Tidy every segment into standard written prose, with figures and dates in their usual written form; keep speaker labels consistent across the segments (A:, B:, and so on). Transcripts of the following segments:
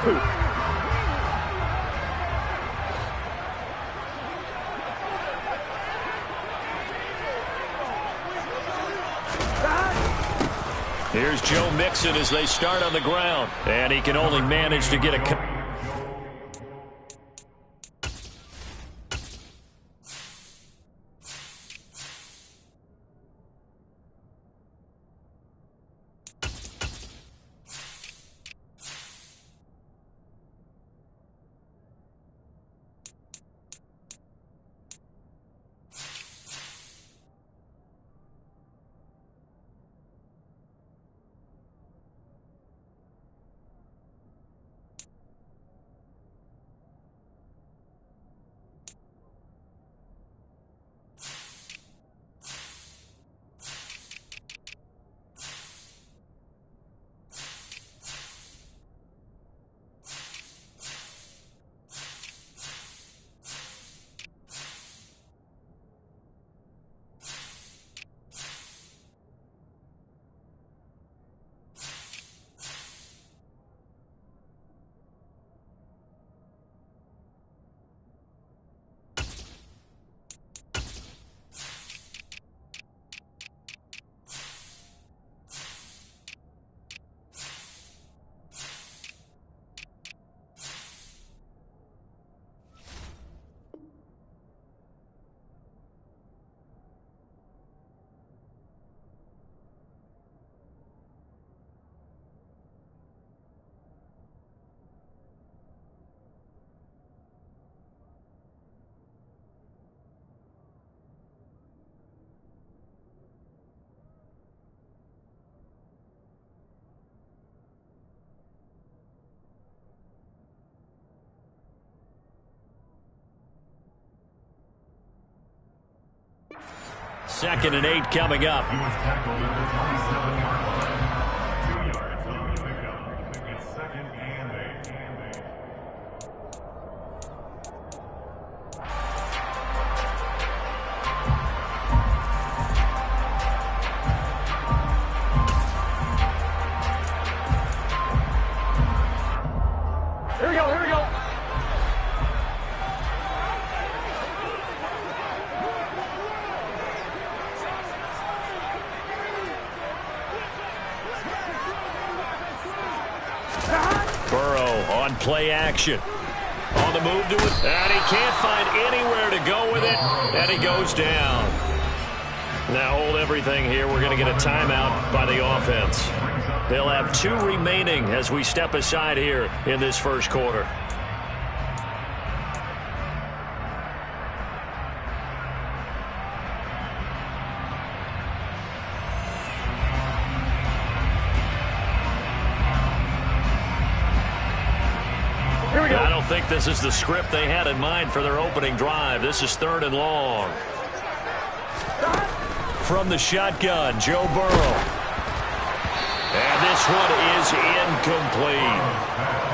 A: Here's Joe Mixon as they start on the ground. And he can only manage to get a... Second and 8 coming up.
B: He was tackled at the 27-yard line. 2 yards on the pickup. It's second and 8.
C: Here we go, here we go.
A: Burrow on play action. On the move to it. And he can't find anywhere to go with it. And he goes down. Now hold everything here. We're going to get a timeout by the offense. They'll have 2 remaining as we step aside here in this first quarter. I don't think this is the script they had in mind for their opening drive. This is 3rd and long. From the shotgun, Joe Burrow. And this one is incomplete.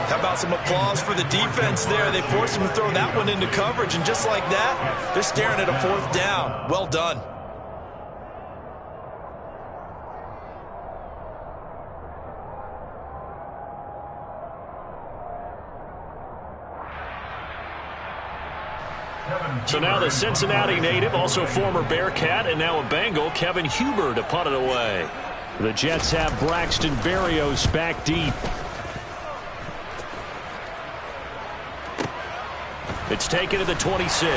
D: How about some applause for the defense there? They forced him to throw that one into coverage, and just like that, they're staring at a 4th down. Well done.
A: So now the Cincinnati native, also former Bearcat and now a Bengal, Kevin Huber to punt it away. The Jets have Braxton Berrios back deep. It's taken to the 26.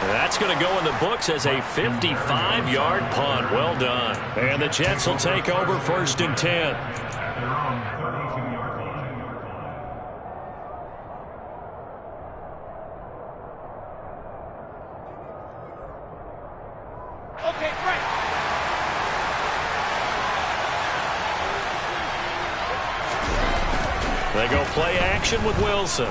A: That's going to go in the books as a 55-yard punt. Well done. And the Jets will take over 1st and 10. They go play action with Wilson.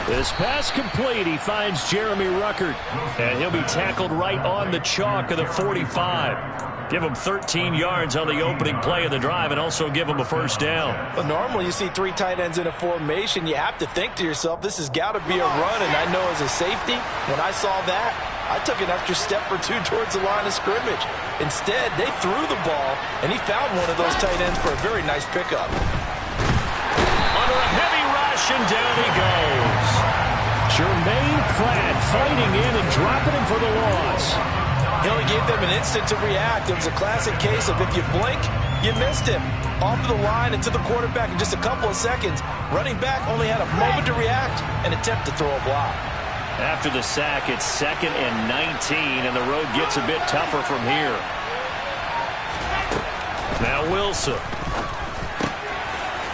A: This pass complete. He finds Jeremy Ruckert. And he'll be tackled right on the chalk of the 45. Give him 13 yards on the opening play of the drive and also give him a 1st down.
D: Well, normally you see 3 tight ends in a formation. You have to think to yourself, this has got to be a run. And I know as a safety, when I saw that, I took an extra step or 2 towards the line of scrimmage. Instead, they threw the ball, and he found one of those tight ends for a very nice pickup.
A: possession. Down he goes. Jermaine Pratt fighting in and dropping him for the loss.
D: He only gave them an instant to react. It was a classic case of if you blink, you missed him. Off of the line and to the quarterback in just a couple of seconds. Running back only had a moment to react and attempt to throw a block.
A: After the sack, it's 2nd and 19, and the road gets a bit tougher from here. Now Wilson.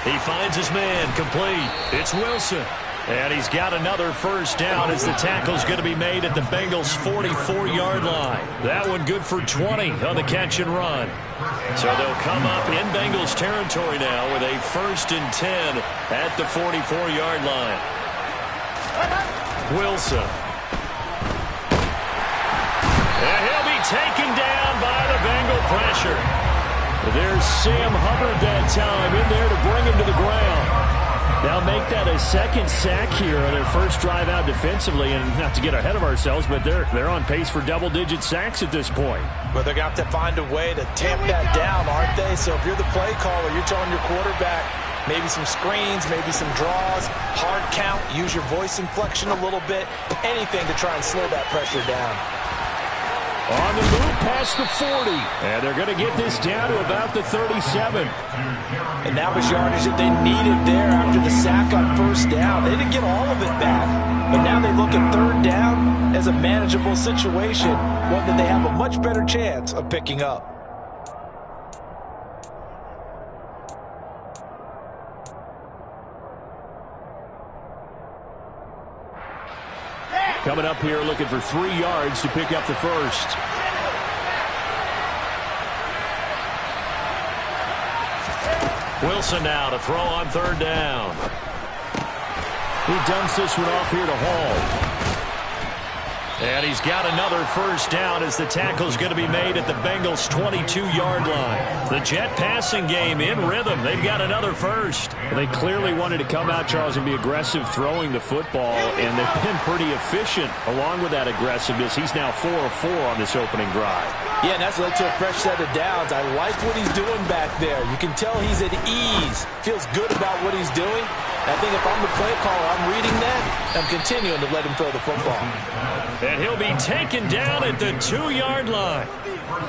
A: He finds his man, complete. It's Wilson. And he's got another first down as the tackle's going to be made at the Bengals' 44-yard line. That one good for 20 on the catch and run. So they'll come up in Bengals territory now with a 1st and 10 at the 44-yard line. Wilson. And he'll be taken down by the Bengal pressure. There's Sam Hubbard that time in there to bring him to the ground. Now make that a 2nd sack here on their first drive out defensively, and not to get ahead of ourselves, but they're on pace for double-digit sacks at this point.
D: But they're going to have to find a way to tamp that down, aren't they? So if you're the play caller, you're telling your quarterback maybe some screens, maybe some draws, hard count, use your voice inflection a little bit, anything to try and slow that pressure down.
A: On the move past the 40. And they're going to get this down to about the 37.
D: And that was yardage that they needed there after the sack on first down. They didn't get all of it back. But now they look at 3rd down as a manageable situation, one that they have a much better chance of picking up.
A: Coming up here looking for 3 yards to pick up the first. Wilson now to throw on 3rd down. He dumps this one off here to Hall. And he's got another first down as the tackle's going to be made at the Bengals' 22-yard line. The Jet passing game in rhythm. They've got another first. They clearly wanted to come out, Charles, and be aggressive throwing the football, and they've been pretty efficient along with that aggressiveness. He's now 4 of 4 on this opening drive.
D: Yeah, and that's led to a fresh set of downs. I like what he's doing back there. You can tell he's at ease. Feels good about what he's doing. I think if I'm the play caller, I'm reading that. I'm continuing to let him throw the football.
A: And he'll be taken down at the 2-yard line.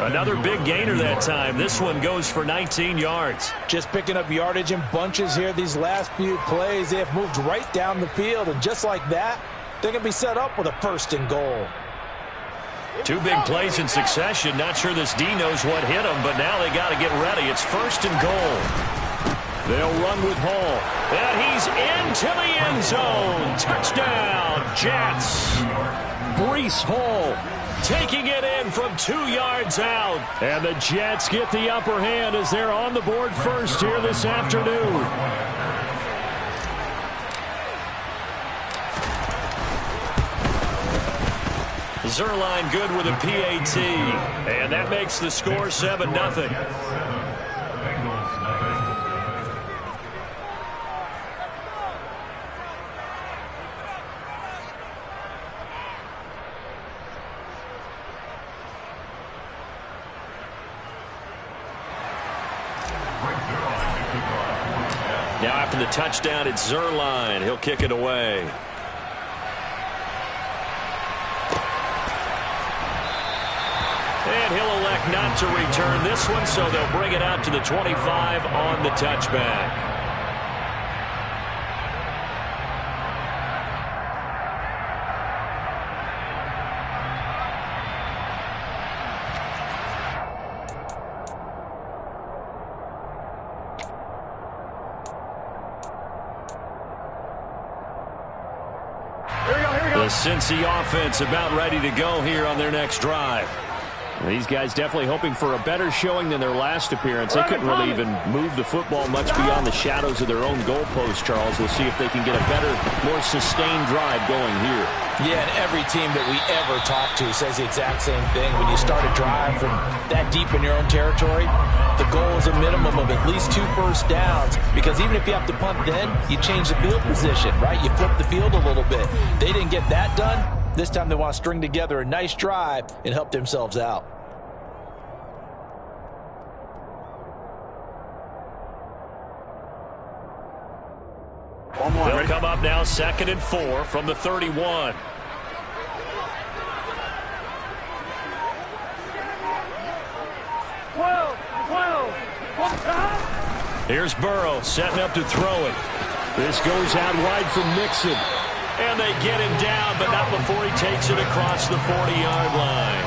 A: Another big gainer that time. This one goes for 19 yards.
D: Just picking up yardage in bunches here these last few plays. They have moved right down the field, and just like that, they're going to be set up with a 1st and goal.
A: 2 big plays in succession. Not sure this D knows what hit him, but now they got to get ready. It's 1st and goal. They'll run with Hall. And he's into the end zone. Touchdown, Jets. Breece Hall taking it in from 2 yards out. And the Jets get the upper hand as they're on the board first here this afternoon. Zerline good with a PAT. And that makes the score 7-0. Now after the touchdown, it's Zerline. He'll kick it away. And he'll elect not to return this one, so they'll bring it out to the 25 on the touchback. The Cincy offense about ready to go here on their next drive. These guys definitely hoping for a better showing than their last appearance. They couldn't really even move the football much beyond the shadows of their own goalpost, Charles. We'll see if they can get a better, more sustained drive going here.
D: Yeah, and every team that we ever talk to says the exact same thing. When you start a drive from that deep in your own territory, the goal is a minimum of at least 2 first downs, because even if you have to punt then, you change the field position, right? You flip the field a little bit. They didn't get that done. This time they want to string together a nice drive and help themselves out.
A: They'll come up now 2nd and 4 from the 31. Here's Burrow setting up to throw it. This goes out wide from Mixon. And they get him down, but not before he takes it across the 40-yard line.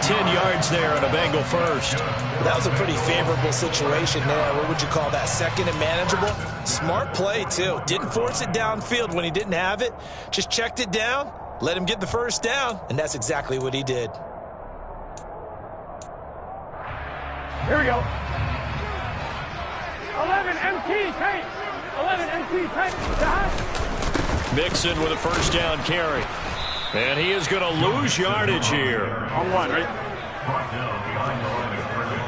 A: 10 yards there on a Bengal first.
D: That was a pretty favorable situation there. What would you call that? 2nd and manageable? Smart play, too. Didn't force it downfield when he didn't have it. Just checked it down, let him get the first down, and that's exactly what he did.
C: Here we go. 11 MT, Tate. 11 MT, Tate.
A: Mixon with a first down carry. And he is going to lose yardage here.
C: On one, right?
B: Brought down behind the line of scrimmage.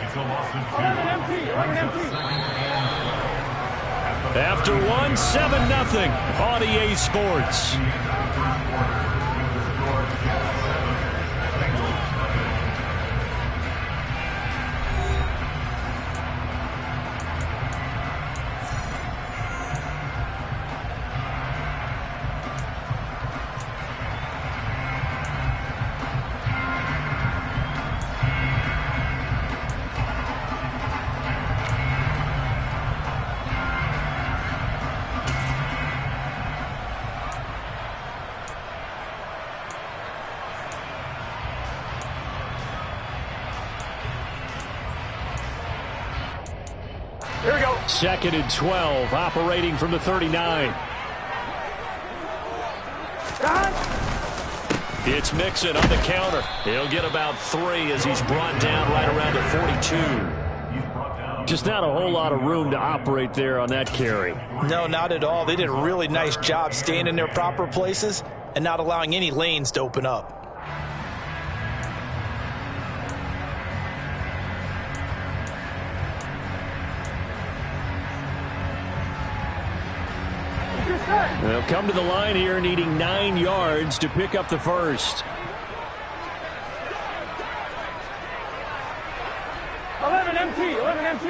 B: It's a loss of 2.
C: 11 MT, 11 MT.
A: After one, 7-0 on EA Sports.
C: Here we go.
A: 2nd and 12, operating from the 39. It's Mixon on the counter. He'll get about 3 as he's brought down right around the 42. Just not a whole lot of room to operate there on that carry.
D: No, not at all. They did a really nice job staying in their proper places and not allowing any lanes to open up.
A: They'll come to the line here needing 9 yards to pick up the first.
C: 11 MT, 11 MT.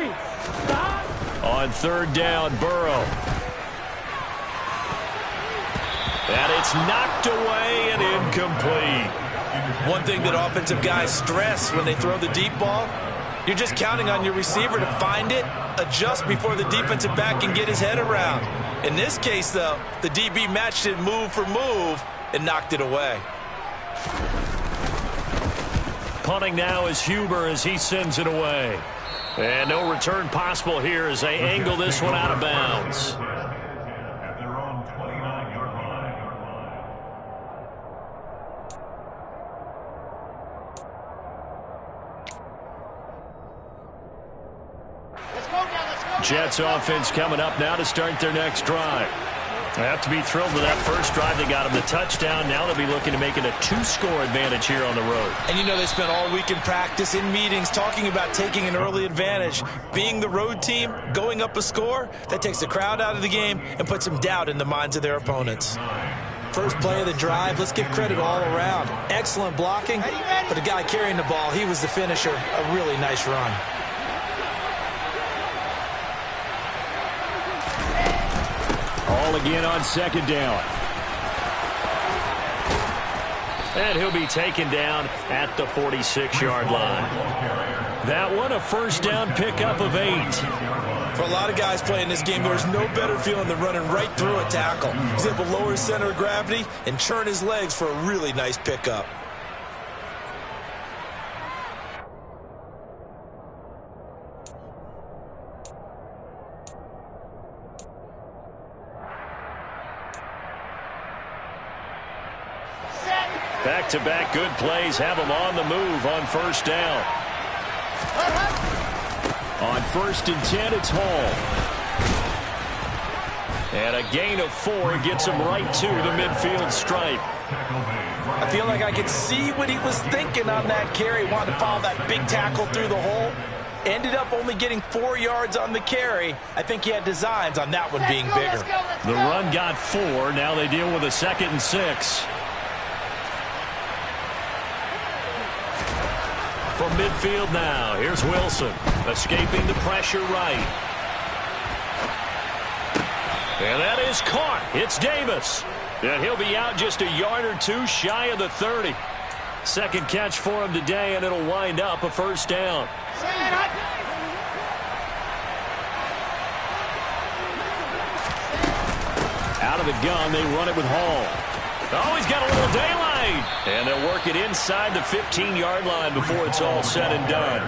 A: On 3rd down, Burrow. And it's knocked away and incomplete.
D: One thing that offensive guys stress when they throw the deep ball, you're just counting on your receiver to find it, adjust before the defensive back can get his head around. In this case, though, the DB matched it move for move and knocked it away.
A: Punting now is Huber as he sends it away. And no return possible here as they angle this one out of bounds.
B: At their own 29-yard line.
A: Jets offense coming up now to start their next drive. They have to be thrilled with that first drive. They got them the touchdown. Now they'll be looking to make it a 2-score advantage here on the road.
D: And you know they spent all week in practice, in meetings, talking about taking an early advantage. Being the road team, going up a score, that takes the crowd out of the game and puts some doubt in the minds of their opponents. First play of the drive, let's give credit all around. Excellent blocking, but the guy carrying the ball, he was the finisher. A really nice run.
A: All again on 2nd down. And he'll be taken down at the 46-yard line. That one, a first down pickup of 8.
D: For a lot of guys playing this game, there's no better feeling than running right through a tackle. He's able to lower his center of gravity and churn his legs for a really nice pickup.
A: Back-to-back good plays have them on the move on first down. On 1st and 10, it's Hall. And a gain of 4 gets him right to the midfield stripe.
D: I feel like I could see what he was thinking on that carry. Wanted to follow that big tackle through the hole. Ended up only getting 4 yards on the carry. I think he had designs on that one being bigger.
A: The run got 4. Now they deal with a 2nd and 6. From midfield now, here's Wilson, escaping the pressure right. And that is caught. It's Davis. And he'll be out just a yard or two shy of the 30. Second catch for him today, and it'll wind up a first down. Out of the gun, they run it with Hall. Oh, he's got a little daylight. And they'll work it inside the 15-yard line before it's all said and done.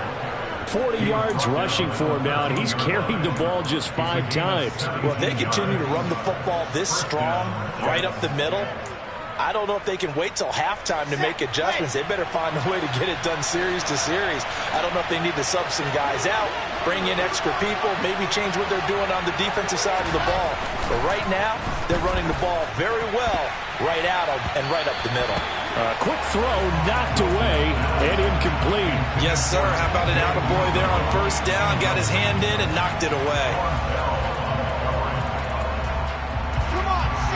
A: 40 yards rushing for him now, and he's carried the ball just 5 times.
D: Well, if they continue to run the football this strong, right up the middle, I don't know if they can wait till halftime to make adjustments. They better find a way to get it done series to series. I don't know if they need to sub some guys out, bring in extra people, maybe change what they're doing on the defensive side of the ball. But right now, they're running the ball very well right out of and right up the middle.
A: Quick throw knocked away and incomplete.
D: Yes, sir. How about an attaboy there on first down? Got his hand in and knocked it away.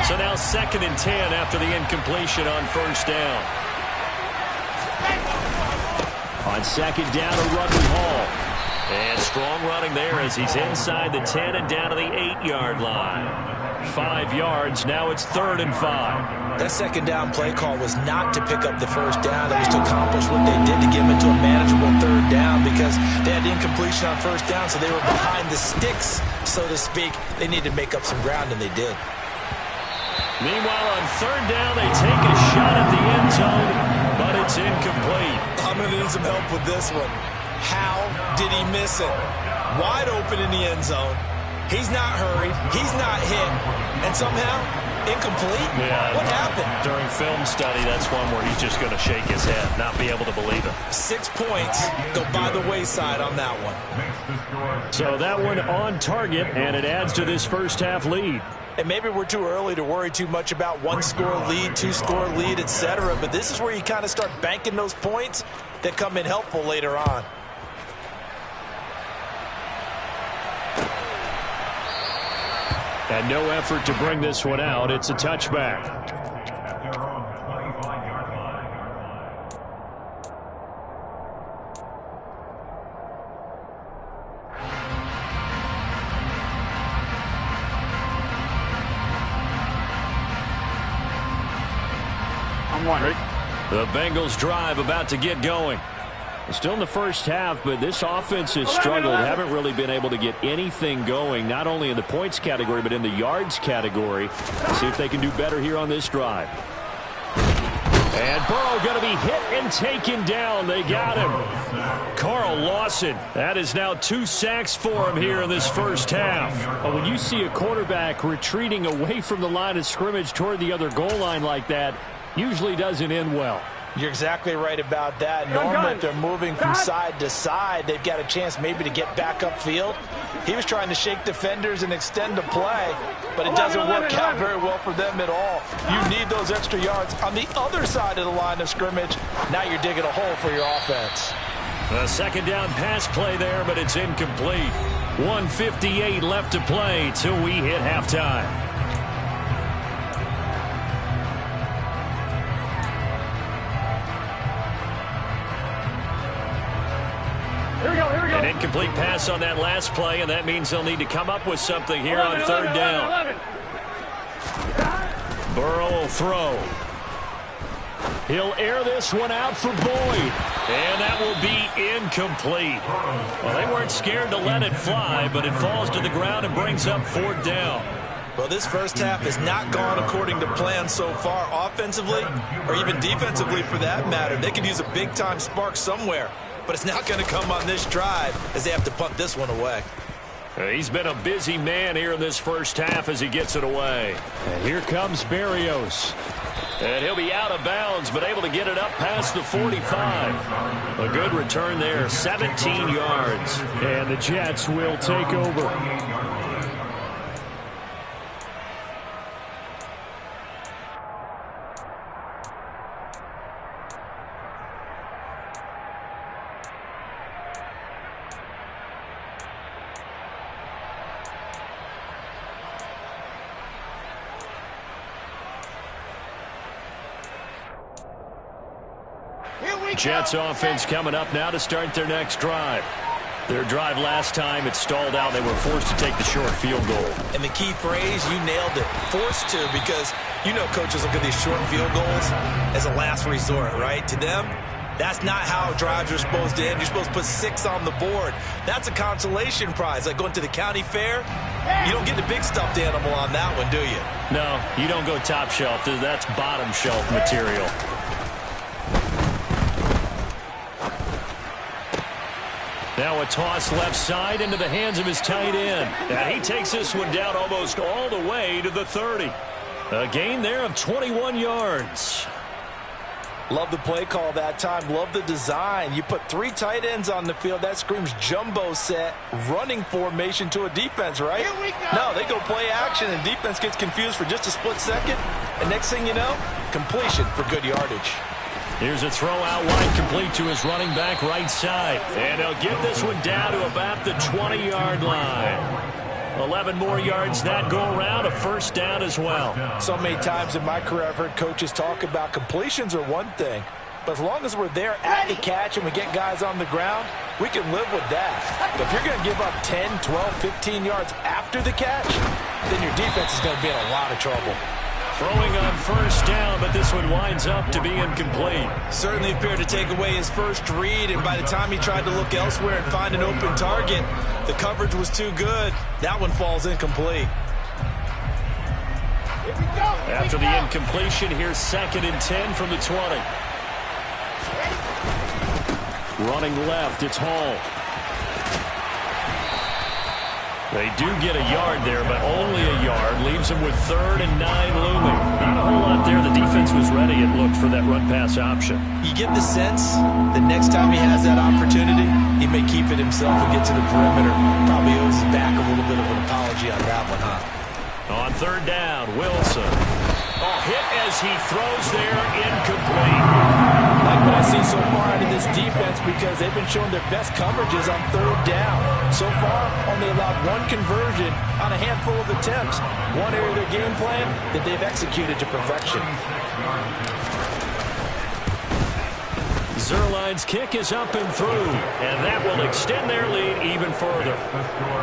A: So now 2nd and 10 after the incompletion on first down. On 2nd down, a run with Hall. And strong running there as he's inside the 10 and down to the 8-yard line. 5 yards. Now it's 3rd and 5.
D: That 2nd down play call was not to pick up the first down. It was to accomplish what they did to get them into a manageable 3rd down because they had incompletion on first down, so they were behind the sticks, so to speak. They needed to make up some ground, and they did.
A: Meanwhile, on 3rd down, they take a shot at the end zone, but it's incomplete.
D: I'm going to need some help with this one. How did he miss it? Wide open in the end zone. He's not hurried. He's not hit. And somehow, incomplete?
A: Yeah.
D: What happened?
A: During film study, that's one where he's just going to shake his head, not be able to believe it.
D: 6 points go by the wayside on that one.
A: So that one on target, and it adds to this first half lead.
D: And maybe we're too early to worry too much about 1-score lead, 2-score lead, etc. But this is where you kind of start banking those points that come in helpful later on.
A: And no effort to bring this one out. It's a touchback.
B: At their own 25-yard line.
C: I'm one, ready?
A: The Bengals drive about to get going. Still in the first half, but this offense has struggled. Haven't really been able to get anything going, not only in the points category, but in the yards category. See if they can do better here on this drive. And Burrow going to be hit and taken down. They got him. Carl Lawson. That is now 2 sacks for him here in this first half. But when you see a quarterback retreating away from the line of scrimmage toward the other goal line like that, usually doesn't end well.
D: You're exactly right about that. Normally, if they're moving from side to side, they've got a chance maybe to get back upfield. He was trying to shake defenders and extend the play, but it doesn't work out very well for them at all. You need those extra yards on the other side of the line of scrimmage. Now you're digging a hole for your offense.
A: A 2nd down pass play there, but it's incomplete. 1:58 left to play till we hit halftime.
C: Here we go, here we go.
A: An incomplete pass on that last play, and that means they'll need to come up with something here
C: 11,
A: on 3rd
C: 11,
A: down.
C: 11.
A: Burrow will throw. He'll air this one out for Boyd. And that will be incomplete. Well, they weren't scared to let it fly, but it falls to the ground and brings up 4th down.
D: Well, this first half has not gone according to plan so far, offensively or even defensively for that matter. They could use a big-time spark somewhere, but it's not going to come on this drive as they have to punt this one away.
A: He's been a busy man here in this first half as he gets it away. And here comes Berrios. And he'll be out of bounds, but able to get it up past the 45. A good return there, 17 yards. And the Jets will take over. Jets offense coming up now to start their next drive. Their drive last time, it stalled out. They were forced to take the short field goal.
D: And the key phrase, you nailed it, forced to, because you know coaches look at these short field goals as a last resort, right? To them, that's not how drives are supposed to end. You're supposed to put 6 on the board. That's a consolation prize. Like going to the county fair, you don't get the big stuffed animal on that one, do you?
A: No, you don't go top shelf. That's bottom shelf material. Now a toss left side into the hands of his tight end. And he takes this one down almost all the way to the 30. A gain there of 21 yards.
D: Love the play call that time. Love the design. You put 3 tight ends on the field. That screams jumbo set, running formation to a defense, right? No, they go play action, and defense gets confused for just a split second. And next thing you know, completion for good yardage.
A: Here's a throw out wide, complete to his running back right side. And they'll get this one down to about the 20-yard line. 11 more yards that go around, a first down as well.
D: So many times in my career I've heard coaches talk about completions are one thing, but as long as we're there at the catch and we get guys on the ground, we can live with that. But if you're going to give up 10, 12, 15 yards after the catch, then your defense is going to be in a lot of trouble.
A: Throwing on first down, but this one winds up to be incomplete.
D: Certainly appeared to take away his first read, and by the time he tried to look elsewhere and find an open target, the coverage was too good. That one falls incomplete.
A: After the incompletion, here's 2nd and 10 from the 20. Running left, it's Hall. They do get a yard there, but only a yard. Leaves them with 3rd and 9 looming. Not a whole lot there. The defense was ready, it looked, for that run-pass option.
D: You get the sense the next time he has that opportunity, he may keep it himself and get to the perimeter. Probably owes his back a little bit of an apology on that one, huh?
A: On 3rd down, Wilson. Hit as he throws there, incomplete.
D: Like what I see so far out of this defense, because they've been showing their best coverages on 3rd down. So far, only allowed 1 conversion on a handful of attempts. One area of their game plan that they've executed to perfection.
A: Zerline's kick is up and through, and that will extend their lead even further.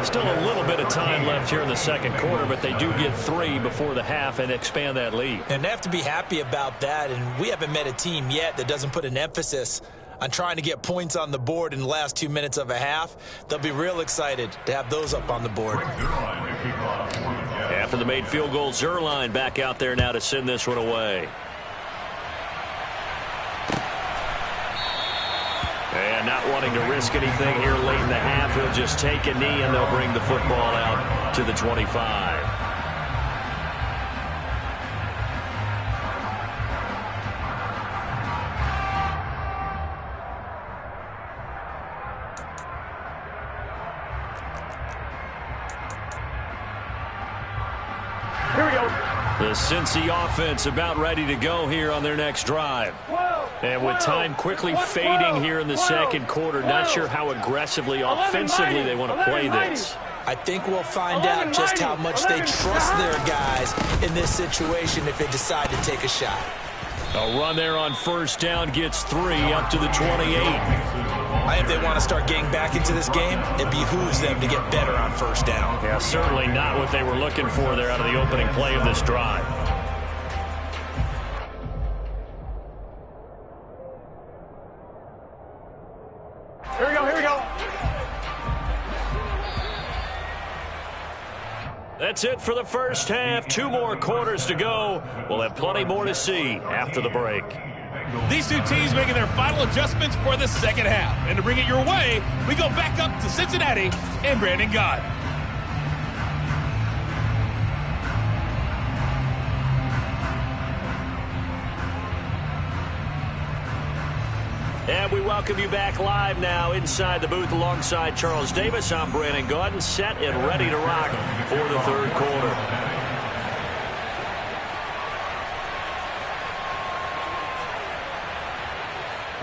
A: Still a little bit of time left here in the 2nd quarter, but they do get 3 before the half and expand that lead.
D: And they have to be happy about that, and we haven't met a team yet that doesn't put an emphasis on trying to get points on the board in the last 2 minutes of a half. They'll be real excited to have those up on the board.
A: After the made field goal, Zerline back out there now to send this one away. And not wanting to risk anything here late in the half, he'll just take a knee and they'll bring the football out to the 25.
C: Here we go.
A: The Cincy offense about ready to go here on their next drive. And with time quickly fading here in the 2nd quarter, not sure how aggressively, offensively they want to play this.
D: I think we'll find out just how much they trust their guys in this situation if they decide to take a shot.
A: A run there on first down gets 3 up to the 28.
D: If they want to start getting back into this game, it behooves them to get better on first down.
A: Yeah, certainly not what they were looking for there out of the opening play of this drive.
C: Here we go, here we go.
A: That's it for the first half. 2 more quarters to go. We'll have plenty more to see after the break.
E: These two teams making their final adjustments for the 2nd half. And to bring it your way, we go back up to Cincinnati and Brandon Gott.
A: And we welcome you back live now inside the booth alongside Charles Davis. I'm Brandon Gaudin, set and ready to rock for the 3rd quarter.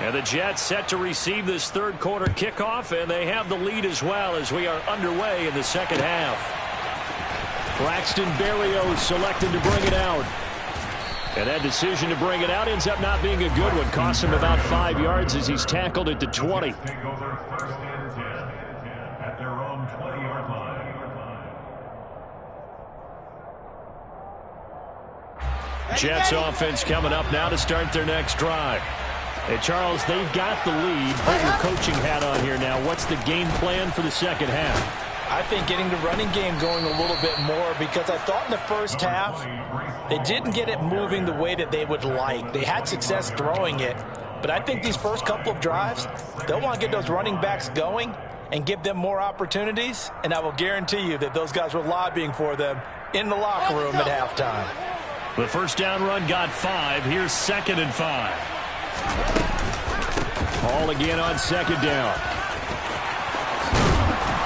A: And the Jets set to receive this 3rd quarter kickoff, and they have the lead as well as we are underway in the 2nd half. Braxton Berrios selected to bring it out. And that decision to bring it out ends up not being a good one. Costs him about 5 yards as he's tackled at the 20. Jets offense coming up now to start their next drive. Hey, Charles, they've got the lead. Put your coaching hat on here now. What's the game plan for the second half?
D: I think getting the running game going a little bit more, because I thought in the first half they didn't get it moving the way that they would like. They had success throwing it, but I think these first couple of drives, they'll want to get those running backs going and give them more opportunities, and I will guarantee you that those guys were lobbying for them in the locker room at halftime.
A: The first down run got 5. Here's 2nd and 5. Ball again on 2nd down.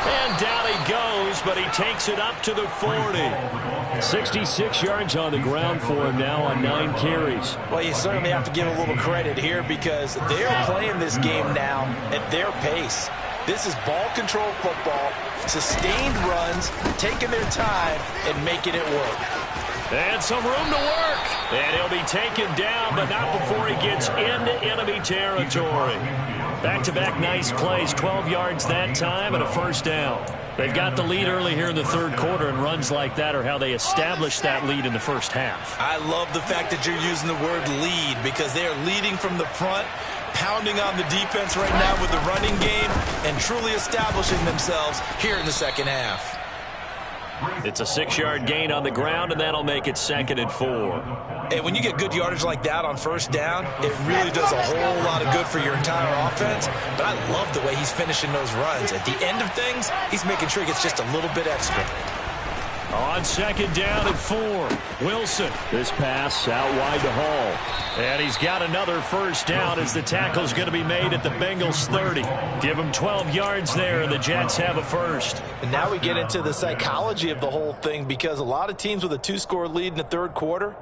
A: And down he goes, but he takes it up to the 40. 66 yards on the ground for him now on 9 carries.
D: Well, you certainly have to give a little credit here because they're playing this game now at their pace. This is ball control football, sustained runs, taking their time and making it work.
A: And some room to work. And he'll be taken down, but not before he gets into enemy territory. Back-to-back nice plays, 12 yards that time and a first down. They've got the lead early here in the third quarter, and runs like that are how they establish that lead in the first half.
D: I love the fact that you're using the word lead because they are leading from the front, pounding on the defense right now with the running game, and truly establishing themselves here in the second half.
A: It's a 6-yard gain on the ground, and that'll make it 2nd and 4.
D: And when you get good yardage like that on first down, it really does a whole lot of good for your entire offense. But I love the way he's finishing those runs. At the end of things, he's making sure he gets just a little bit extra.
A: On 2nd down and 4, Wilson. This pass out wide to Hall. And he's got another first down as the tackle's going to be made at the Bengals 30. Give him 12 yards there, and the Jets have a first.
D: And now we get into the psychology of the whole thing, because a lot of teams with a 2-score lead in the third quarter,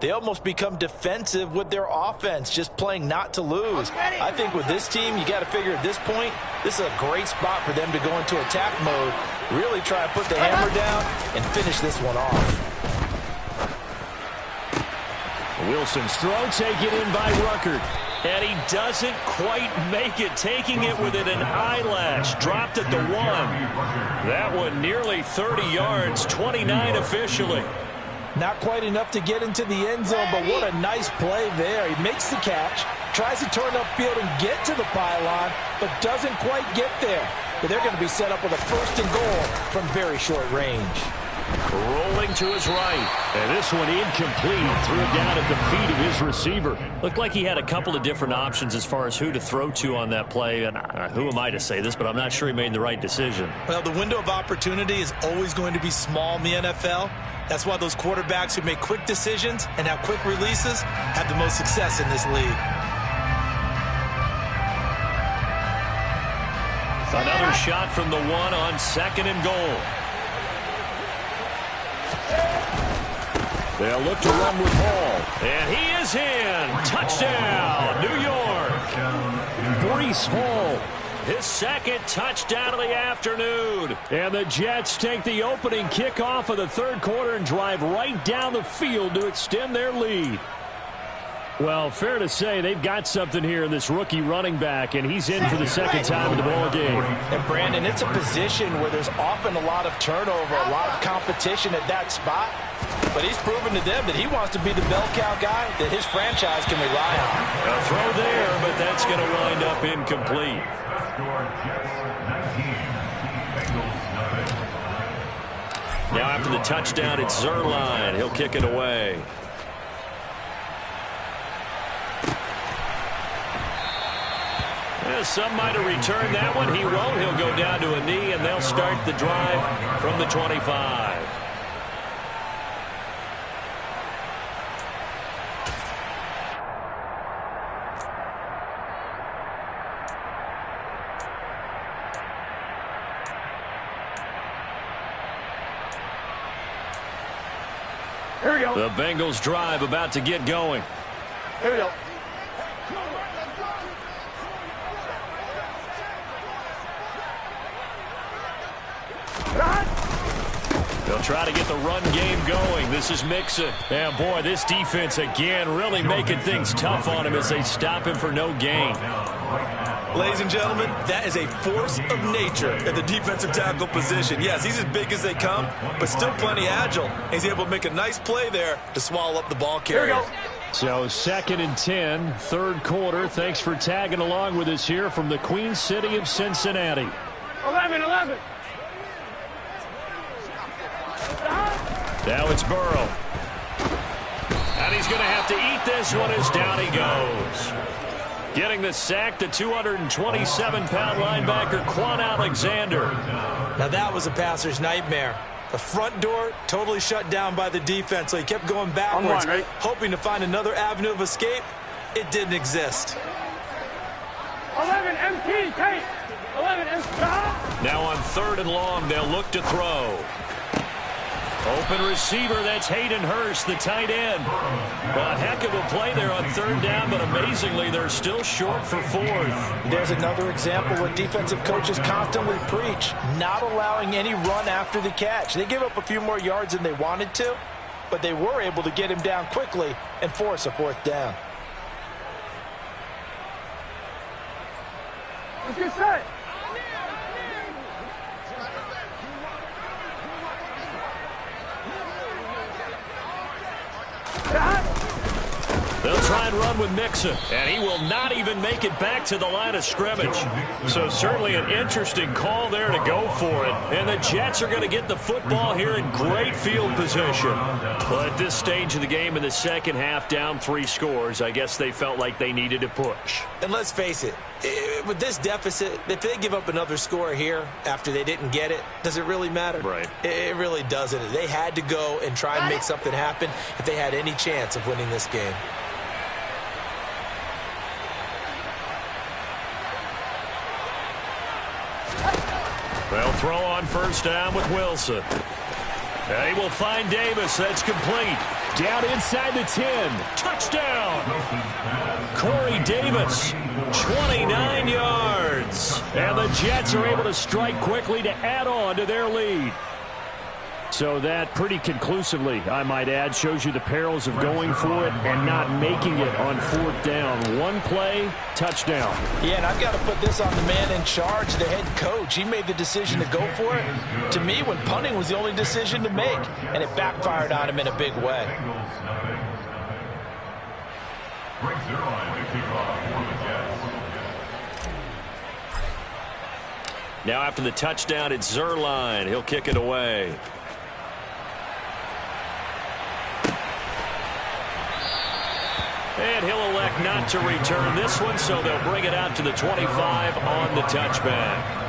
D: they almost become defensive with their offense, just playing not to lose. I think with this team, you got to figure at this point, this is a great spot for them to go into attack mode, really try to put the hammer down and finish this one off.
A: Wilson's throw taken in by Ruckert. And he doesn't quite make it, taking it within an eyelash. Dropped at the 1. That one nearly 30 yards, 29 officially.
D: Not quite enough to get into the end zone, but what a nice play there. He makes the catch, tries to turn upfield and get to the pylon, but doesn't quite get there. But they're going to be set up with a 1st and goal from very short range.
A: Rolling to his right. And this one incomplete. Threw it down at the feet of his receiver. Looked like he had a couple of different options as far as who to throw to on that play. And who am I to say this, but I'm not sure he made the right decision.
D: Well, the window of opportunity is always going to be small in the NFL. That's why those quarterbacks who make quick decisions and have quick releases have the most success in this league.
A: Another shot from the 1 on 2nd and goal. They'll look to run with Hall. And he is in. Touchdown, New York. Breece Hall. His 2nd touchdown of the afternoon. And the Jets take the opening kickoff of the third quarter and drive right down the field to extend their lead. Well, fair to say they've got something here in this rookie running back, and he's in for the 2nd time in the ball game.
D: And, Brandon, it's a position where there's often a lot of turnover, a lot of competition at that spot. But he's proven to them that he wants to be the bell cow guy that his franchise can rely on.
A: A throw there, but that's going to wind up incomplete. Now after the touchdown, it's Zerline. He'll kick it away. Some might have returned that one. He won't. He'll go down to a knee, and they'll start the drive from the 25.
C: Here we go.
A: The Bengals drive about to get going.
C: Here we go.
A: They'll try to get the run game going. This is Mixon. And, boy, this defense, again, really making things tough on him as they stop him for no gain.
D: Ladies and gentlemen, that is a force of nature at the defensive tackle position. Yes, he's as big as they come, but still plenty agile. He's able to make a nice play there to swallow up the ball carrier.
A: So 2nd and 10, third quarter. Thanks for tagging along with us here from the Queen City of Cincinnati.
C: 11.
A: Now it's Burrow. And he's going to have to eat this one as down he goes. Getting the sack, the 227-pound linebacker, Quan Alexander.
D: Now that was a passer's nightmare. The front door totally shut down by the defense, so he kept going backwards, hoping to find another avenue of escape. It didn't exist.
C: 11 MT, Kate. 11 MT.
A: Now on 3rd and long, they'll look to throw. Open receiver, that's Hayden Hurst, the tight end. A heck of a play there on 3rd down, but amazingly, they're still short for 4th.
D: There's another example what defensive coaches constantly preach, not allowing any run after the catch. They give up a few more yards than they wanted to, but they were able to get him down quickly and force a 4th down.
C: Let's get set.
A: They'll try and run with Mixon, and he will not even make it back to the line of scrimmage. So certainly an interesting call there to go for it. And the Jets are going to get the football here in great field position. But at this stage of the game in the second half, down 3 scores, I guess they felt like they needed to push.
D: And let's face it, with this deficit, if they give up another score here after they didn't get it, does it really matter?
A: Right.
D: It really doesn't. They had to go and try and make something happen if they had any chance of winning this game.
A: They'll throw on 1st down with Wilson. And he will find Davis. That's complete. Down inside the 10. Touchdown. Corey Davis, 29 yards. And the Jets are able to strike quickly to add on to their lead. So that pretty conclusively, I might add, shows you the perils of going for it and not making it on 4th down. One play, touchdown.
D: Yeah, and I've got to put this on the man in charge, the head coach. He made the decision to go for it. To me, when punting was the only decision to make, and it backfired on him in a big way.
A: Now after the touchdown, it's Zuerlein. He'll kick it away. And he'll elect not to return this one, so they'll bring it out to the 25 on the touchback.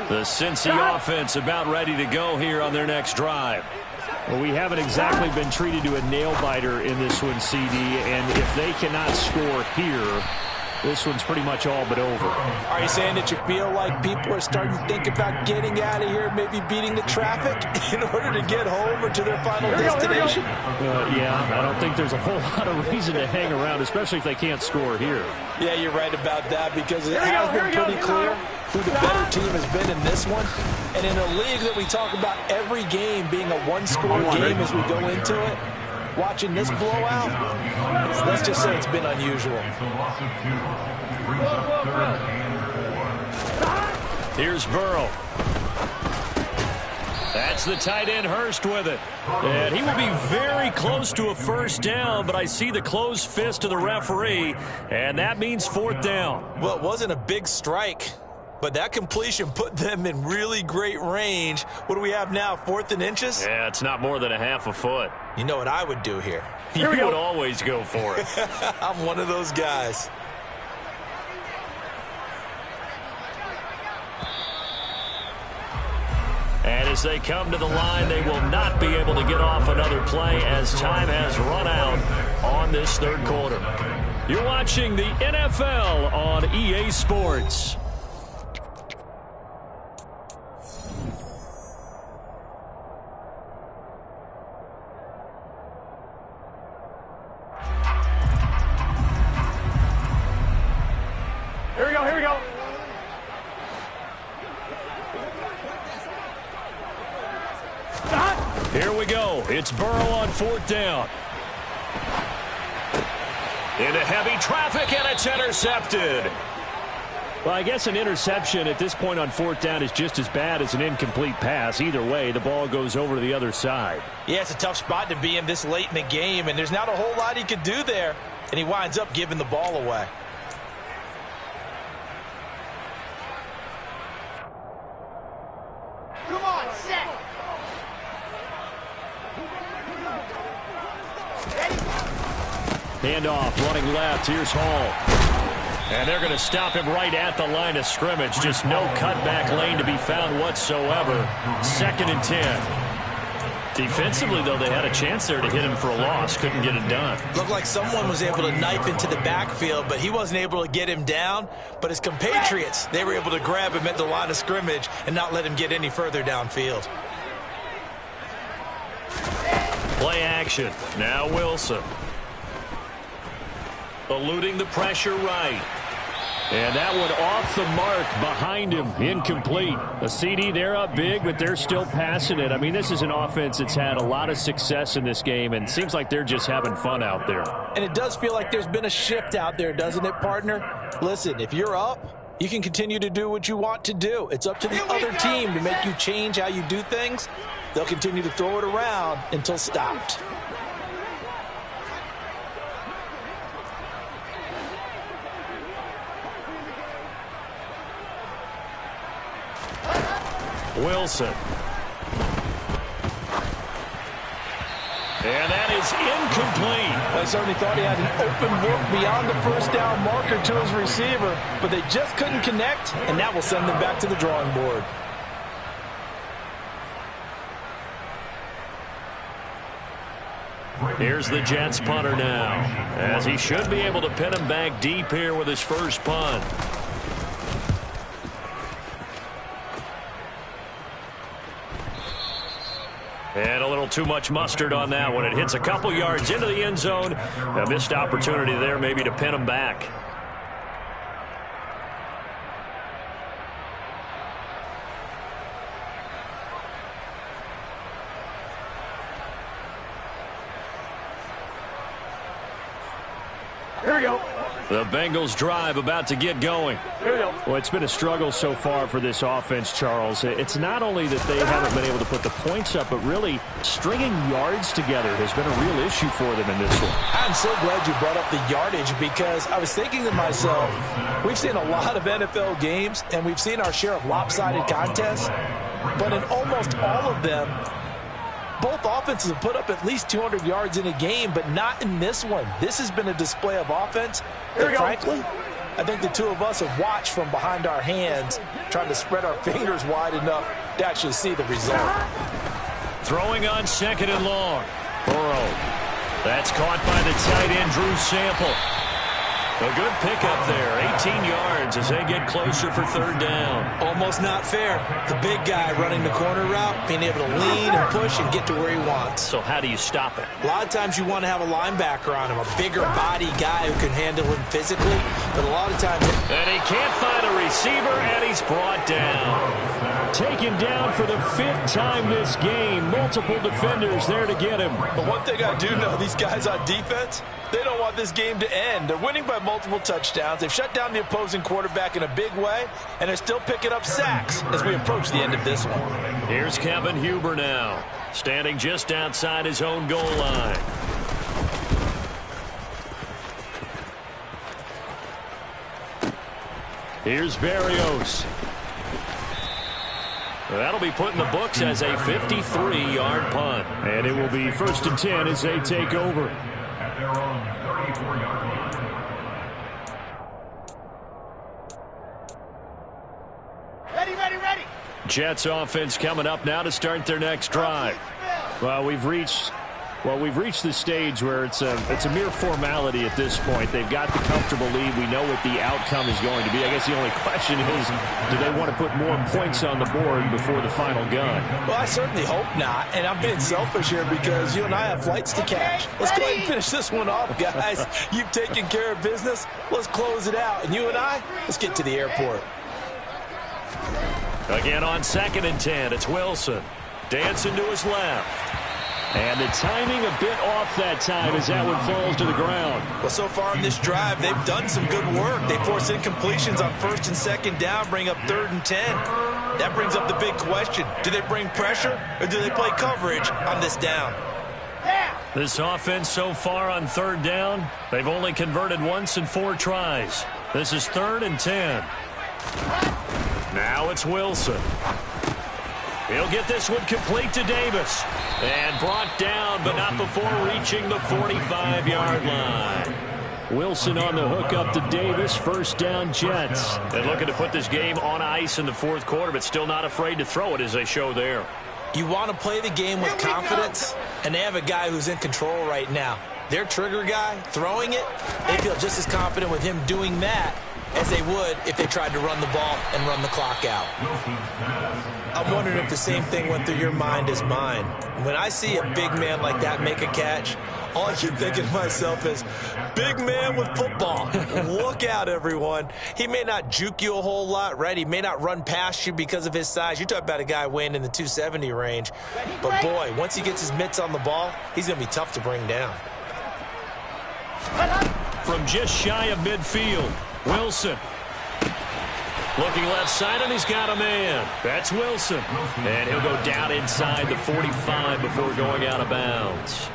A: The Cincy offense about ready to go here on their next drive. Well, we haven't exactly been treated to a nail-biter in this one, CD, and if they cannot score here, this one's pretty much all but over.
D: Are you saying that you feel like people are starting to think about getting out of here, maybe beating the traffic in order to get home or to their final destination?
A: Yeah, I don't think there's a whole lot of reason to hang around, especially if they can't score here.
D: Yeah, you're right about that, because it has been pretty clear who the better team has been in this one. And in a league that we talk about every game being a one-score game as we go into it, watching this blowout, let's just say it's been unusual.
A: Here's Burrow. That's the tight end Hurst with it. And he will be very close to a 1st down, but I see the closed fist of the referee, and that means 4th down.
D: Well, it wasn't a big strike, but that completion put them in really great range. What do we have now, 4th and inches?
A: Yeah, it's not more than a half a foot.
D: You know what I would do here?
A: You would always go for it.
D: I'm one of those guys.
A: And as they come to the line, they will not be able to get off another play as time has run out on this 3rd quarter. You're watching the NFL on EA Sports.
C: Here we go.
A: It's Burrow on 4th down. Into heavy traffic, and it's intercepted. Well, I guess an interception at this point on 4th down is just as bad as an incomplete pass. Either way, the ball goes over to the other side.
D: Yeah, it's a tough spot to be in this late in the game, and there's not a whole lot he could do there, and he winds up giving the ball away.
F: Come on, set.
A: Handoff, running left. Here's Hall. And they're going to stop him right at the line of scrimmage. Just no cutback lane to be found whatsoever. 2nd and 10. Defensively, though, they had a chance there to hit him for a loss. Couldn't get it done.
D: Looked like someone was able to knife into the backfield, but he wasn't able to get him down. But his compatriots, they were able to grab him at the line of scrimmage and not let him get any further downfield.
A: Play action. Now Wilson. Eluding the pressure right. And that one off the mark behind him. Incomplete. A CD, they're up big, but they're still passing it. I mean, this is an offense that's had a lot of success in this game, and it seems like they're just having fun out there.
D: And it does feel like there's been a shift out there, doesn't it, partner? Listen, if you're up, you can continue to do what you want to do. It's up to the other team to make you change how you do things. They'll continue to throw it around until stopped.
A: Wilson. And that is incomplete.
D: I certainly thought he had an open look beyond the first down marker to his receiver, but they just couldn't connect, and that will send them back to the drawing board.
A: Here's the Jets punter now, as he should be able to pin him back deep here with his first punt. And a little too much mustard on that one. It hits a couple yards into the end zone. A missed opportunity there maybe to pin him back.
C: Here we go.
A: The Bengals drive about to get going.
C: Here we go.
A: Well, it's been a struggle so far for this offense, Charles. It's not only that they haven't been able to put the points up, but really stringing yards together has been a real issue for them in this one.
D: I'm so glad you brought up the yardage, because I was thinking to myself, we've seen a lot of NFL games, and we've seen our share of lopsided contests, but in almost all of them, both offenses have put up at least 200 yards in a game, but not in this one. This has been a display of offense that, frankly, I think the two of us have watched from behind our hands, trying to spread our fingers wide enough to actually see the result.
A: Throwing on 2nd and long. Burrow. That's caught by the tight end, Drew Sample. A good pickup there, 18 yards as they get closer for 3rd down.
D: Almost not fair. The big guy running the corner route, being able to lean and push and get to where he wants.
A: So how do you stop it?
D: A lot of times you want to have a linebacker on him, a bigger body guy who can handle him physically, but a lot of times...
A: And he can't find a receiver, and he's brought down. Taken down for the 5th time this game. Multiple defenders there to get him.
D: But one thing I do know, these guys on defense, they don't want this game to end. They're winning by multiple touchdowns. They've shut down the opposing quarterback in a big way, and they're still picking up sacks as we approach the end of this one.
A: Here's Kevin Huber now, standing just outside his own goal line. Here's Berrios. That'll be put in the books as a 53-yard punt. And it will be 1st and 10 as they take over.
B: At their own 34-yard line.
F: Ready.
A: Jets offense coming up now to start their next drive. Well, we've reached the stage where it's a mere formality at this point. They've got the comfortable lead. We know what the outcome is going to be. I guess the only question is, do they want to put more points on the board before the final gun?
D: Well, I certainly hope not, and I'm being selfish here because you and I have flights to catch. Let's go ahead and finish this one off, guys. You've taken care of business. Let's close it out, and you and I, let's get to the airport.
A: Again on 2nd and 10, it's Wilson. Dancing to his left. And the timing a bit off that time as that one falls to the ground.
D: Well, so far in this drive, they've done some good work. They force incompletions on 1st and 2nd down, bring up 3rd and 10. That brings up the big question. Do they bring pressure or do they play coverage on this down?
A: This offense so far on 3rd down, they've only converted once in 4 tries. This is 3rd and 10. Now it's Wilson. He'll get this one complete to Davis. And brought down, but not before reaching the 45-yard line. Wilson on the hook up to Davis. 1st down, Jets. They're looking to put this game on ice in the 4th quarter, but still not afraid to throw it as they show there.
D: You want to play the game with confidence, and they have a guy who's in control right now. Their trigger guy, throwing it, they feel just as confident with him doing that as they would if they tried to run the ball and run the clock out. I'm wondering if the same thing went through your mind as mine. When I see a big man like that make a catch, all I keep thinking to myself is, big man with football. Look out, everyone. He may not juke you a whole lot, right? He may not run past you because of his size. You talk about a guy weighing in the 270 range. But, boy, once he gets his mitts on the ball, he's going to be tough to bring down.
A: From just shy of midfield, Wilson. Looking left side, and he's got a man. That's Wilson. And he'll go down inside the 45 before going out of bounds.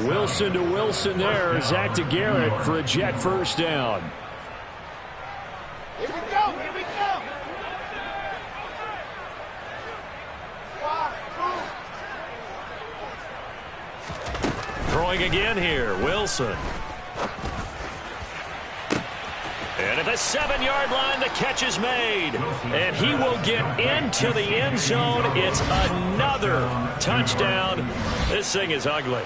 A: Wilson to Wilson there. Zach to Garrett for a Jet 1st down.
F: Here we go, here we go.
A: Throwing again here, Wilson. And at the 7-yard line, the catch is made. And he will get into the end zone. It's another touchdown. This thing is ugly.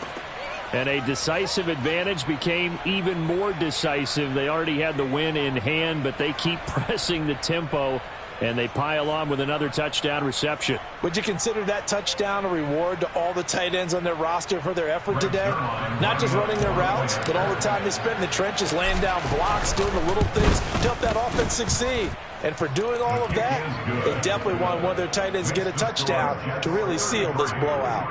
A: And a decisive advantage became even more decisive. They already had the win in hand, but they keep pressing the tempo, and they pile on with another touchdown reception.
D: Would you consider that touchdown a reward to all the tight ends on their roster for their effort today? Not just running their routes, but all the time they spent in the trenches, laying down blocks, doing the little things to help that offense succeed. And for doing all of that, they definitely want one of their tight ends to get a touchdown to really seal this blowout.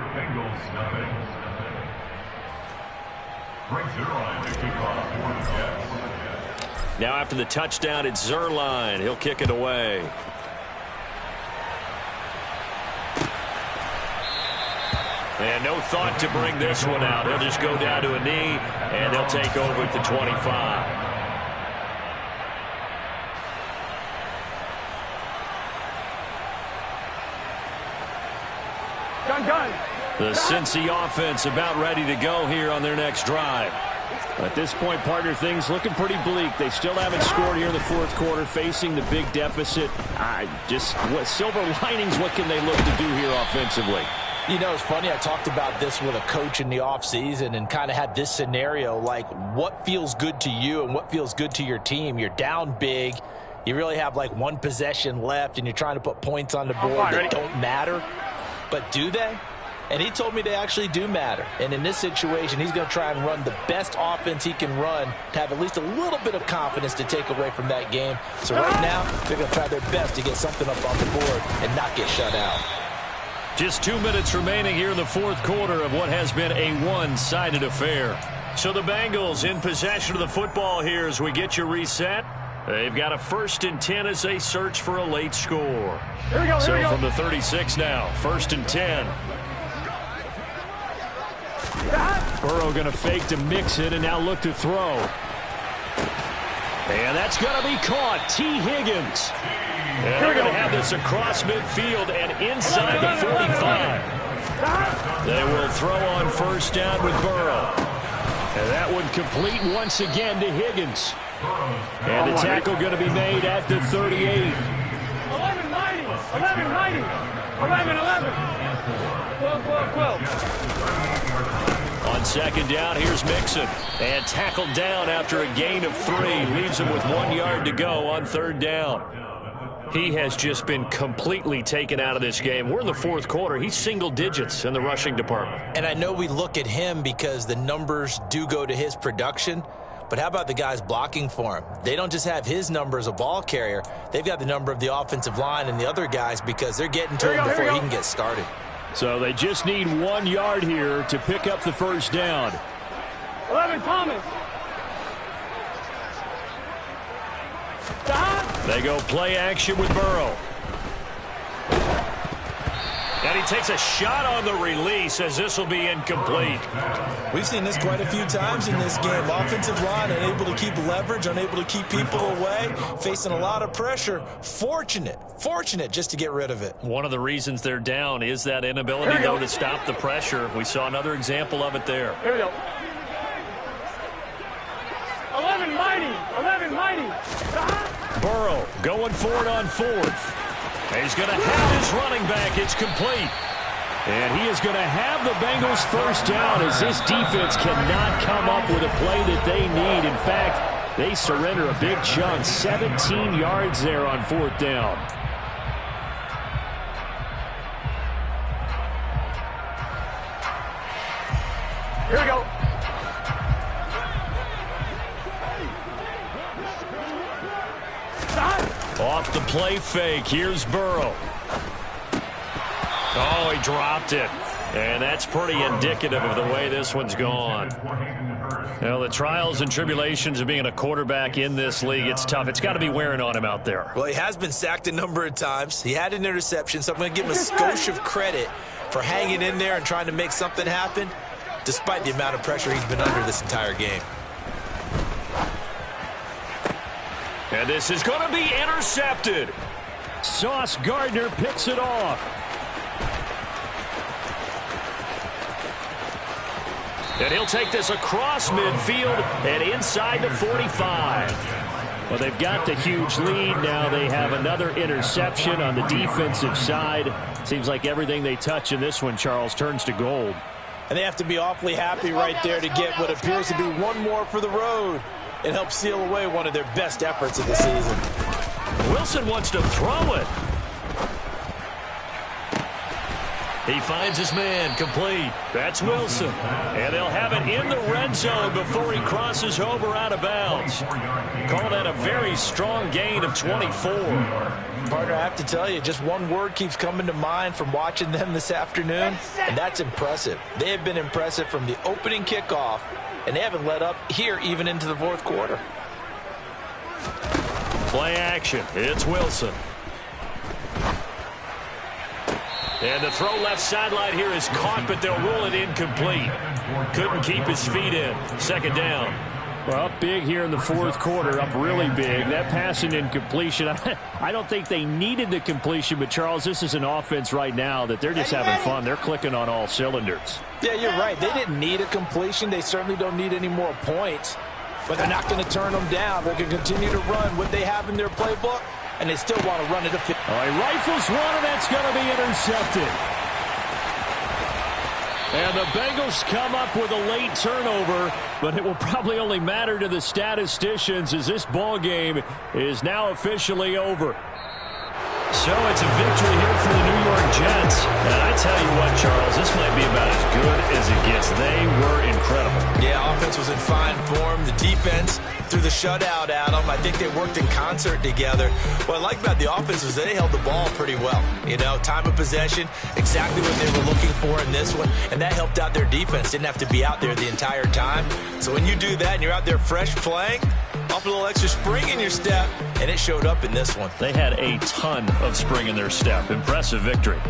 A: Now after the touchdown, it's Zerline. He'll kick it away. And no thought to bring this one out. He'll just go down to a knee, and they'll take over at the 25. The Cincy offense about ready to go here on their next drive. At this point, partner, things looking pretty bleak. They still haven't scored here in the 4th quarter, facing the big deficit. What silver linings, what can they look to do here offensively?
D: You know, it's funny, I talked about this with a coach in the offseason and kind of had this scenario, like what feels good to you and what feels good to your team. You're down big. You really have like one possession left, and you're trying to put points on the board that don't matter. But do they? And he told me they actually do matter. And in this situation, he's going to try and run the best offense he can run to have at least a little bit of confidence to take away from that game. So right now, they're going to try their best to get something up on the board and not get shut out.
A: Just 2 minutes remaining here in the 4th quarter of what has been a one-sided affair. So the Bengals in possession of the football here as we get you reset. They've got a 1st and 10 as they search for a late score.
C: Here we go,
A: so from the 36 now, 1st and 10. Burrow going to fake to mix it and now look to throw. And that's going to be caught. T. Higgins. And they're going to have this across midfield and inside the 45. They will throw on 1st down with Burrow. And that one complete once again to Higgins. And the tackle going to be made at the 38.
C: 11-90, 11-11. 12.
A: On 2nd down, here's Mixon. And tackled down after a gain of 3. Leaves him with 1 yard to go on 3rd down. He has just been completely taken out of this game. We're in the 4th quarter. He's single digits in the rushing department.
D: And I know we look at him because the numbers do go to his production. But how about the guys blocking for him? They don't just have his number as a ball carrier. They've got the number of the offensive line and the other guys because they're getting to him before he can get started.
A: So they just need 1 yard here to pick up the first down.
C: 11, Thomas.
A: They go play action with Burrow. And he takes a shot on the release as this will be incomplete.
D: We've seen this quite a few times in this game. Offensive line unable to keep leverage, unable to keep people away, facing a lot of pressure. Fortunate just to get rid of it.
A: One of the reasons they're down is that inability, though, to stop the pressure. We saw another example of it there.
C: Here we go. 11, mighty.
A: Burrow going for it on fourth. He's going to have his running back. It's complete. And he is going to have the Bengals first down as this defense cannot come up with a play that they need. In fact, they surrender a big chunk. 17 yards there on fourth down.
C: Here we go.
A: Off the play fake. Here's Burrow. Oh, he dropped it. And that's pretty indicative of the way this one's gone. Well, the trials and tribulations of being a quarterback in this league, it's tough. It's got to be wearing on him out there.
D: Well, he has been sacked a number of times. He had an interception, so I'm going to give him a skosh of credit for hanging in there and trying to make something happen, despite the amount of pressure he's been under this entire game.
A: And this is going to be intercepted. Sauce Gardner picks it off. And he'll take this across midfield and inside the 45. Well, they've got the huge lead. Now they have another interception on the defensive side. Seems like everything they touch in this one, Charles, turns to gold.
D: And they have to be awfully happy right there to get what appears to be one more for the road. It helps seal away one of their best efforts of the season.
A: Wilson wants to throw it. He finds his man, complete. That's Wilson. And they'll have it in the red zone before he crosses over out of bounds. Call that a very strong gain of 24.
D: Partner, I have to tell you, just one word keeps coming to mind from watching them this afternoon, and that's impressive. They have been impressive from the opening kickoff, and they haven't let up here even into the fourth quarter.
A: Play action. It's Wilson. And the throw left sideline here is caught, but they'll rule it incomplete. Couldn't keep his feet in. Second down. Well, up big here in the fourth quarter, up really big. That passing incompletion, I don't think they needed the completion, but, Charles, this is an offense right now that they're just having fun. They're clicking on all cylinders.
D: Yeah, you're right. They didn't need a completion. They certainly don't need any more points, but they're not going to turn them down. They're going to continue to run what they have in their playbook, and they still want to run it.
A: He rifles one, and that's going to be intercepted. And the Bengals come up with a late turnover, but it will probably only matter to the statisticians as this ball game is now officially over. So it's a victory here for the New York Jets. And I tell you what, Charles, this might be about as good as it gets. They were incredible.
D: Yeah, offense was in fine form. The defense threw the shutout at them. I think they worked in concert together. What I like about the offense is they held the ball pretty well. You know, time of possession, exactly what they were looking for in this one. And that helped out their defense. Didn't have to be out there the entire time. So when you do that and you're out there fresh playing, off a little extra spring in your step, and it showed up in this one.
A: They had a ton of spring in their step. Impressive victory.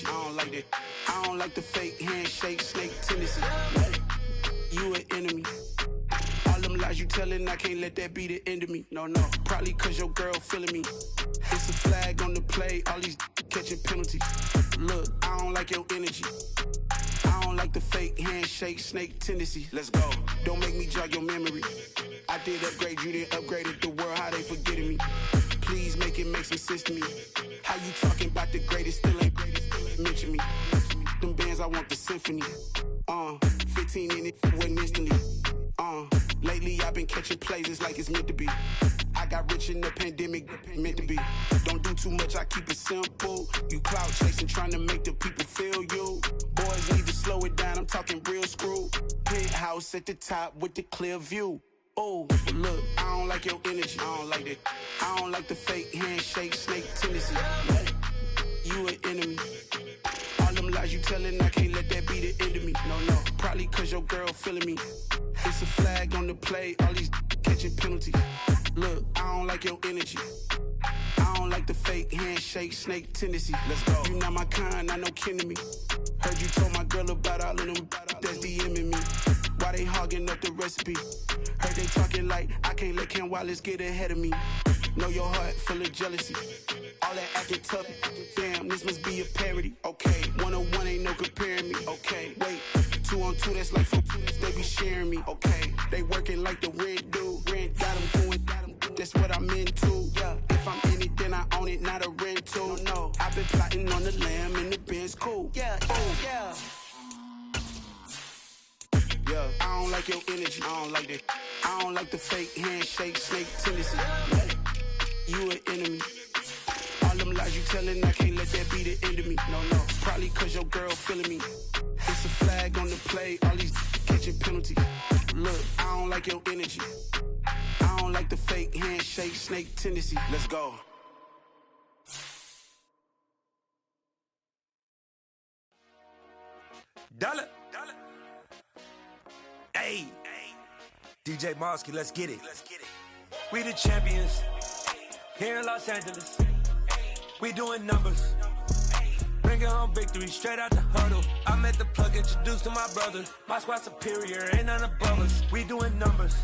G: energy. I don't like that. I don't like the fake handshake, snake tendency. You an enemy. All them lies you telling, I can't let that be the end of me. No, probably cause your girl feeling me. It's a flag on the play, all these catching penalties. Look, I don't like your energy. I don't like the fake handshake, snake tendency. Let's go. Don't make me jog your memory. I did upgrade you, then upgraded the world, how they forgetting me. Please make it make some sense to me. How you talking about the greatest, still ain't mention me. Them bands, I want the symphony. 15 in it, went instantly. Lately I've been catching plays, it's like it's meant to be. I got rich in the pandemic, meant to be. Don't do too much, I keep it simple. You clout chasing, trying to make the people feel you. Boys need to slow it down, I'm talking real screw. Penthouse at the top with the clear view. Oh, look, I don't like your energy. I don't like that. I don't like the fake handshake, snake tendency. You an enemy. All them lies you telling, I can't let that be the end of me. No, probably cause your girl feeling me. It's a flag on the play, all these catching penalties. Look, I don't like your energy. I don't like the fake handshake, snake tendency. Let's go. You not my kind, not no kin to me. Heard you told my girl about all of them that's DMing me. Why they hogging up the recipe? Heard they talking like I can't let Ken Wallace get ahead of me. Know your heart full of jealousy. All that acting tough. Damn, this must be a parody. Okay, 101 ain't no comparing me. Okay, wait, 2 on 2, that's like 4. They be sharing me. Okay, they working like the rent do. Rent got them going. That's what I'm into. Yeah, if I'm in it, then I own it, not a rental. No, I've been plotting on the lamb and the Benz cool. Yeah. Yeah, I don't like your energy. I don't like that. I don't like the fake handshake, snake tendency. You an enemy. All them lies you telling, I can't let that be the end of me. No, probably cause your girl feeling me. It's a flag on the play, all these catching penalties. Look, I don't like your energy. I don't like the fake handshake, snake tendency. Let's go.
H: Dollar. Hey, DJ Mosky, let's get it. We the champions here in Los Angeles. We doing numbers. Bringing home victory straight out the huddle. I met the plug, introduced to my brother. My squad superior, ain't none above us. We doing numbers.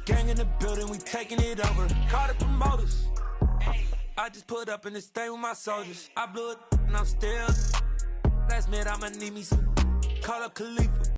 H: Gang in the building, we taking it over. Call the promoters. I just put up in this thing with my soldiers. I blew it and I'm still. Last minute I'ma need me some. Call up Khalifa.